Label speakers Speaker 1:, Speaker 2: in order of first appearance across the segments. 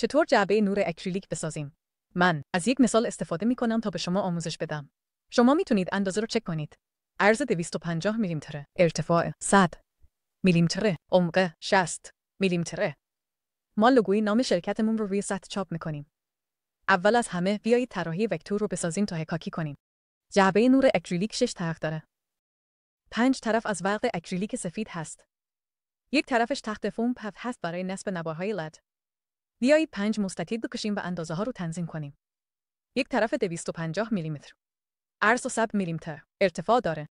Speaker 1: چطور جعبه نور اکریلیک بسازیم؟ من از یک مثال استفاده می‌کنم تا به شما آموزش بدم. شما میتونید اندازه رو چک کنید. عرض 250 میلیمتره، ارتفاع 100 میلیمتره، عمق 60 میلیمتره. ما لوگوی نام شرکتمون رو روی سطح چاپ می‌کنیم. اول از همه بیایید طراحی وکتور رو بسازیم تا حکاکی کنیم. جعبه نور اکریلیک 6 طرف داره. 5 طرف از ورق اکریلیک سفید هست. یک طرفش تخت فوم پف هست برای نصب نوارهای لد. بیایید 5 مستطیل بکشیم و اندازه ها رو تنظیم کنیم. یک طرف 250 میلیمتر. عرض 100 میلیمتر. ارتفاع داره.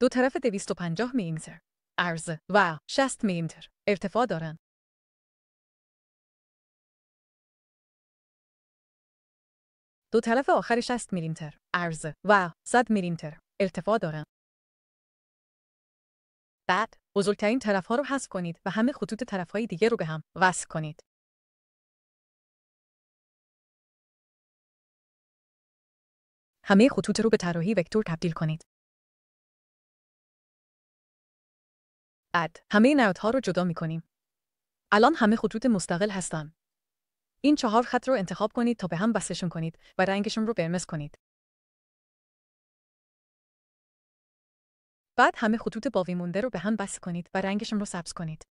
Speaker 1: دو طرف 250 میلیمتر. عرض و 60 میلیمتر. ارتفاع دارن. دو طرف آخر 60 میلیمتر. عرض و 100 میلیمتر. ارتفاع دارن. بعد بزرگترین طرف‌ها رو حذف کنید و همه خطوط طرف‌های دیگه رو به هم وصل کنید. همه خطوط رو به طراحی وکتور تبدیل کنید. بعد همه نهادها رو جدا می‌کنیم. الان همه خطوط مستقل هستن. این 4 خط رو انتخاب کنید تا به هم وصلشون کنید و رنگشون رو قرمز کنید. بعد همه خطوط باقی مونده رو به هم وصل کنید و رنگشون رو سبز کنید.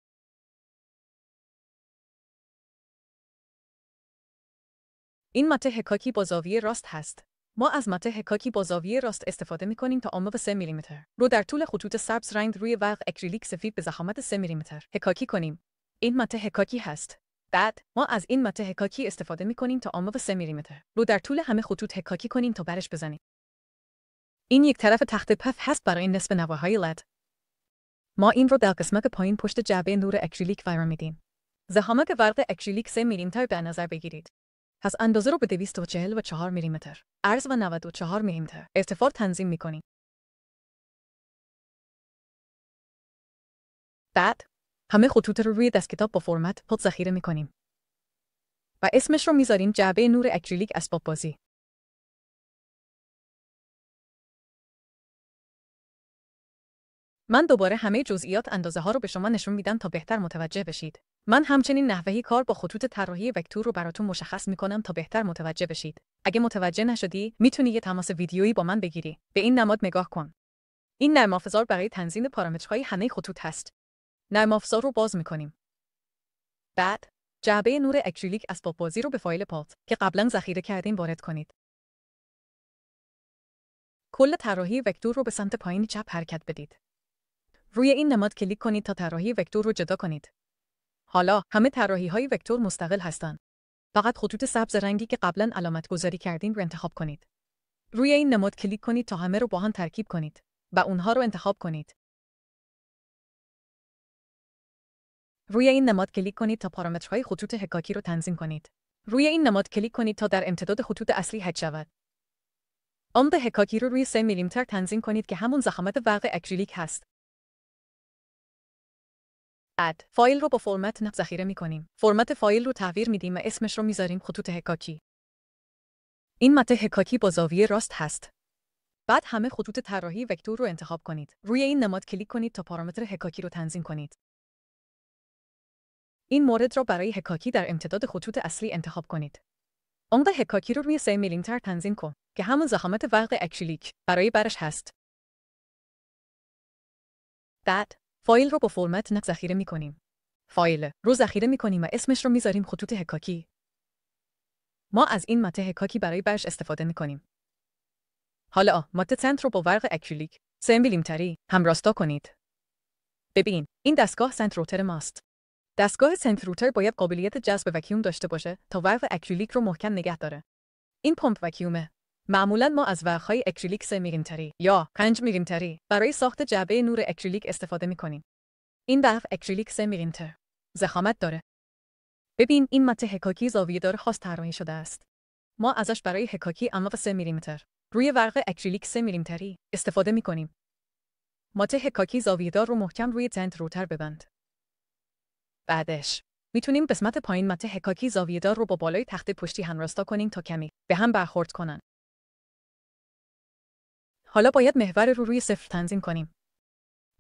Speaker 1: این مته حکاکی با زاویه راست هست. ما از مته حکاکی با زاویه راست استفاده می‌کنیم تا عمق 3 میلیمتر رو در طول خطوط سبز رنگ روی ورق اکریلیک سفید به ضخامت 3 میلیمتر حکاکی کنیم. این مته حکاکی هست. بعد ما از این مته حکاکی استفاده می‌کنیم تا عمق 3 میلیمتر رو در طول همه خطوط حکاکی کنیم تا برش بزنیم. این یک طرف تخت پف هست برای نصب نوارهای لد. ما این رو در قسمت پایین پشت جعبه نور اکریلیک قرار میدیم. ضخامت ورق اکریلیک 3 میلیمتر به نظر بگیرید. پس اندازه رو به 244 میلیمتر، عرض و 94 میلیمتر ارتفاع تنظیم می‌کنیم. بعد همه خطوط رو روی دست کتاب با فرمت پد ذخیره می‌کنیم. و اسمش رو می‌ذاریم جعبه نور اکریلیک اسباب بازی. من دوباره همه جزئیات اندازه‌ها رو به شما نشون میدم تا بهتر متوجه بشید. من همچنین نحوه کار با خطوط طراحی وکتور رو براتون مشخص می‌کنم تا بهتر متوجه بشید. اگه متوجه نشدی، میتونی یه تماس ویدیویی با من بگیری. به این نماد نگاه کن. این نرم افزار برای تنظیم پارامترهای همه خطوط هست. نرم افزار رو باز می‌کنیم. بعد جعبه نور اکریلیک اسباب بازی رو به فایل پات که قبلا ذخیره کردیم وارد کنید. کل طراحی وکتور رو به سمت پایین چپ حرکت بدید. روی این نماد کلیک کنید تا طراحی وکتور رو جدا کنید. حالا همه طراحی‌های وکتور مستقل هستند. فقط خطوط سبز رنگی که قبلا علامت گذاری کردیم رو انتخاب کنید. روی این نماد کلیک کنید تا همه رو با هم ترکیب کنید و اونها رو انتخاب کنید. روی این نماد کلیک کنید تا پارامترهای خطوط حکاکی رو تنظیم کنید. روی این نماد کلیک کنید تا در امتداد خطوط اصلی حد شود. عمق حکاکی رو روی 3 میلیمتر تنظیم کنید که همون ضخامت ورق اکریلیک هست. اد فایل رو با فرمت نقد ذخیره می‌کنیم. فرمت فایل رو تغییر میدیم و اسمش رو میذاریم خطوط حکاکی. این مته حکاکی با زاویه راست هست. بعد همه خطوط طراحی وکتور رو انتخاب کنید. روی این نماد کلیک کنید تا پارامتر حکاکی رو تنظیم کنید. این مورد را برای حکاکی در امتداد خطوط اصلی انتخاب کنید. عمق حکاکی رو روی 3 میلیمتر تنظیم کن که همون ضخامت ورق اکریلیک برای برش هست. بعد فایل رو با فرمت نقد ذخیره می‌کنیم. فایل رو ذخیره می‌کنیم و اسمش رو میذاریم خطوط حکاکی. ما از این مته حکاکی برای برش استفاده می‌کنیم. حالا مته سنت رو با ورق اکریلیک 3 میلیمتری همراستا کنید. ببین، این دستگاه سنت روتر ماست. دستگاه سنت روتر باید قابلیت جذب وکیوم داشته باشه تا ورق اکریلیک رو محکم نگه داره. این پمپ وکیومه. معمولاً ما از ورق‌های اکریلیک 3 میلیمتری یا 5 میلیمتری برای ساخت جعبه نور اکریلیک استفاده می‌کنیم. این ورق اکریلیک 3 میلیمتر ضخامت داره. ببین، این مته حکاکی زاویه‌دار خاص طراحی شده است. ما ازش برای حکاکی عمق 3 میلیمتر روی ورق اکریلیک 3 میلیمتری استفاده می‌کنیم. مته حکاکی زاویه‌دار رو محکم روی سنت روتر ببند. بعدش میتونیم قسمت پایین مته حکاکی زاویه‌دار رو با بالای تخته پشتی همراستا کنیم تا کمی به هم برخورد کنن. حالا باید محور رو روی 0 تنظیم کنیم.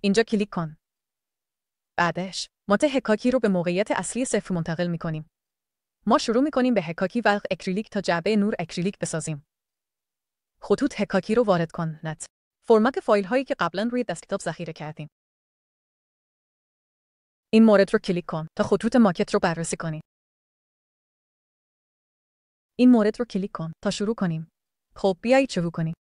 Speaker 1: اینجا کلیک کن. بعدش مته حکاکی رو به موقعیت اصلی صفر منتقل می‌کنیم. ما شروع می‌کنیم به حکاکی ورق اکریلیک تا جعبه نور اکریلیک بسازیم. خطوط حکاکی رو وارد کن. فرمت فایل‌هایی که قبلا روی دسکتاپ ذخیره کردیم. این مورد رو کلیک کن تا خطوط ماکت رو بررسی کنی. این مورد رو کلیک کن تا شروع کنیم. خب بیایید شروع کنیم.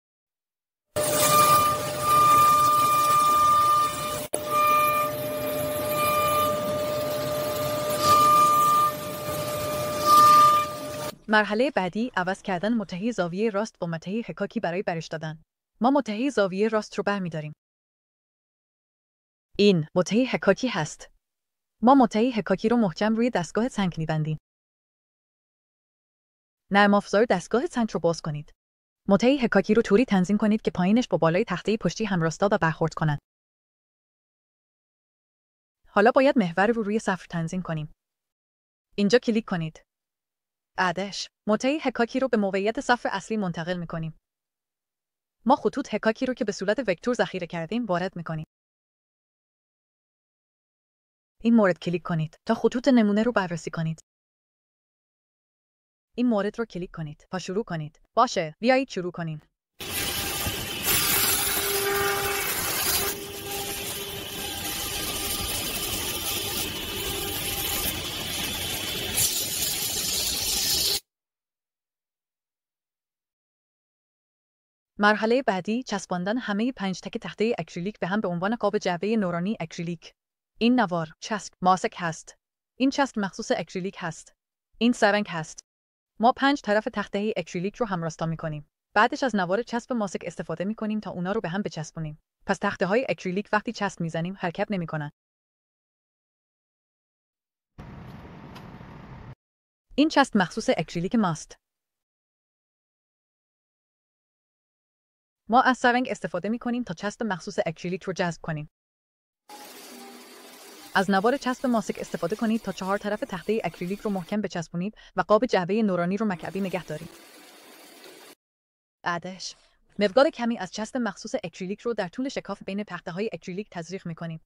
Speaker 1: مرحله بعدی عوض کردن متحی زاویه راست با متحی حکاکی برای برش دادن. ما متحی زاویه راست رو برمی‌داریم. این متحی حکاکی هست. ما متحی حکاکی رو محکم روی دستگاه سنگ می‌بندیم. نرم افزار دستگاه سنگ رو باز کنید. متحی حکاکی رو طوری تنظیم کنید که پایینش با بالای تخته پشتی همراستا و برخورد کنند. حالا باید محور رو روی صفر تنظیم کنیم. اینجا کلیک کنید. بعدش متحی حکاکی رو به موقعیت صفر اصلی منتقل می‌کنیم. ما خطوط حکاکی رو که به صورت وکتور ذخیره کردیم وارد می‌کنیم. این مورد کلیک کنید تا خطوط نمونه رو بررسی کنید. این مورد رو کلیک کنید تا شروع کنید. باشه، بیایید شروع کنیم. مرحله بعدی چسباندن همه 5 تک تخته اکریلیک به هم به عنوان قاب جعبه نورانی اکریلیک. این نوار چسب ماسک هست. این چسب مخصوص اکریلیک هست. این سرنگ هست. ما 5 طرف تخته اکریلیک رو همراستا می‌کنیم. بعدش از نوار چسب ماسک استفاده می‌کنیم تا اونا رو به هم بچسبونیم. پس تخته‌های اکریلیک وقتی چسب می‌زنیم حرکت نمی‌کنن. این چسب مخصوص اکریلیک ماست. ما از سرنگ استفاده می‌کنیم تا چسب مخصوص اکریلیک رو جذب کنیم. از نوار چسب ماسک استفاده کنید تا 4 طرف تخته اکریلیک رو محکم بچسبونید و قاب جعبه نورانی رو مکعبی نگه دارید. بعدش مقدار کمی از چسب مخصوص اکریلیک رو در طول شکاف بین تخته‌های اکریلیک تزریق می‌کنیم.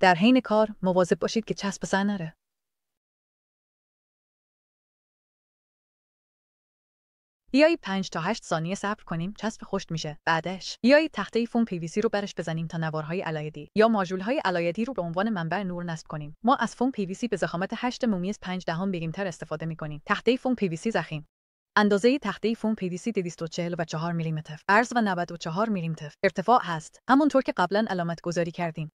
Speaker 1: در حین کار مواظب باشید که چسب سر نره. بیایید 5 تا 8 ثانیه صبر کنیم چسب خشک میشه. بعدش بیایید تخته فوم PVC رو برش بزنیم تا نوارهای علایدی یا ماژول‌های علایدی رو به عنوان منبع نور نصب کنیم. ما از فوم PVC به ضخامت 8 ممیز 5 دهم میلیمتر استفاده می‌کنیم. تخته فوم PVC ضخیم. اندازه تخته فوم PVC 244 میلیمتر، عرض و 94 میلیمتر ارتفاع هست. همونطور که قبلا علامت گذاری کردیم.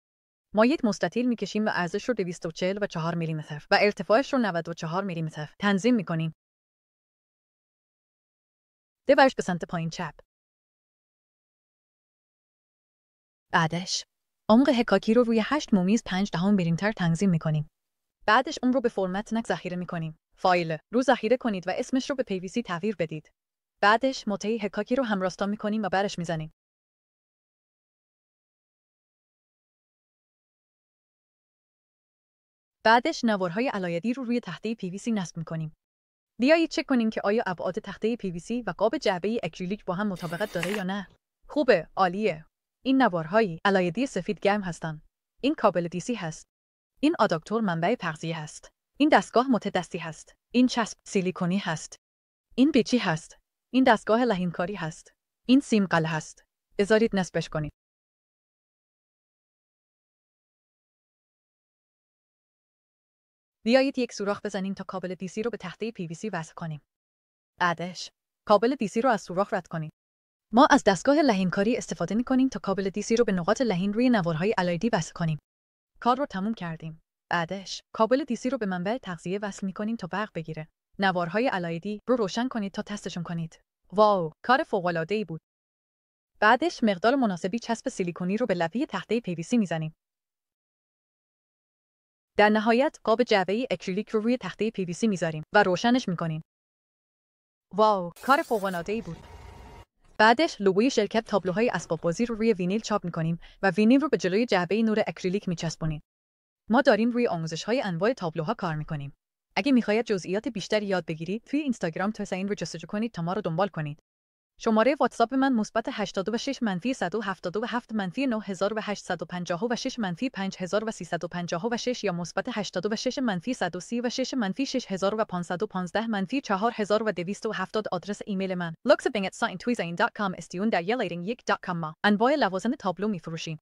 Speaker 1: ما یک مستطیل می‌کشیم و عرضش رو 244 میلیمتر و ارتفاعش رو 94 میلیمتر تنظیم می‌کنیم. برش به سمت پایین چپ. بعدش عمق حکاکی رو روی 8 ممیز 5 دهم میلیمتر تنظیم می‌کنیم. بعدش اون رو به فرمت نک ذخیره می‌کنیم. فایل رو ذخیره کنید و اسمش رو به PVC تغییر بدید. بعدش متحی حکاکی رو همراستا می‌کنیم و برش می‌زنیم. بعدش نوارهای علایدی رو روی تخته PVC نصب می‌کنیم. بیایید چک کنیم که آیا ابعاد تخته PVC و قاب جعبه اکریلیک با هم مطابقت داره یا نه. خوبه، عالیه. این نوارهای علایدی سفید گرم هستن. این کابل دیسی هست. این آداپتور منبع تغذیه هست. این دستگاه متدستی هست. این چسب سیلیکونی هست. این بیچی هست. این دستگاه لحینکاری هست. این سیم قلعه هست. بذارید نصبش کنید. بیایید یک سوراخ بزنیم تا کابل دیسی رو به تخته PVC وصل کنیم. بعدش کابل دیسی رو از سوراخ رد کنید. ما از دستگاه لحینکاری استفاده می‌کنیم تا کابل دیسی رو به نقاط لحین روی نوارهای علایدی وصل کنیم. کار رو تموم کردیم. بعدش کابل دیسی رو به منبع تغذیه وصل می‌کنیم تا برق بگیره. نوارهای علایدی رو روشن کنید تا تستشون کنید. واو، کار فوق‌العاده‌ای بود. بعدش مقدار مناسبی چسب سیلیکونی رو به لبه تخته PVC می‌زنیم. در نهایت قاب جعبه اکریلیک رو روی تخته PVC می‌ذاریم و روشنش می‌کنیم. واو، کار فوق‌العاده‌ای بود. بعدش لوگوی شرکت تابلوهای اسباب بازی رو روی وینیل چاپ می‌کنیم و وینیل رو به جلوی جعبه نور اکریلیک می‌چسبونیم. ما داریم روی آموزش‌های انواع تابلوها کار می‌کنیم. اگه می‌خواید جزئیات بیشتری یاد بگیرید، توی اینستاگرام توسعین رو جستجو کنید تا ما رو دنبال کنید. شماره واتساپ من مثبت 86 منفی 177 منفی 9856 منفی 5356 یا مثبت 86 منفی 136 منفی 6515 منفی 4270 آدرس ایمیل من. luxabing@scientweezane.com استیون در یک.com ما. انواع لوازم تابلو می‌فروشیم.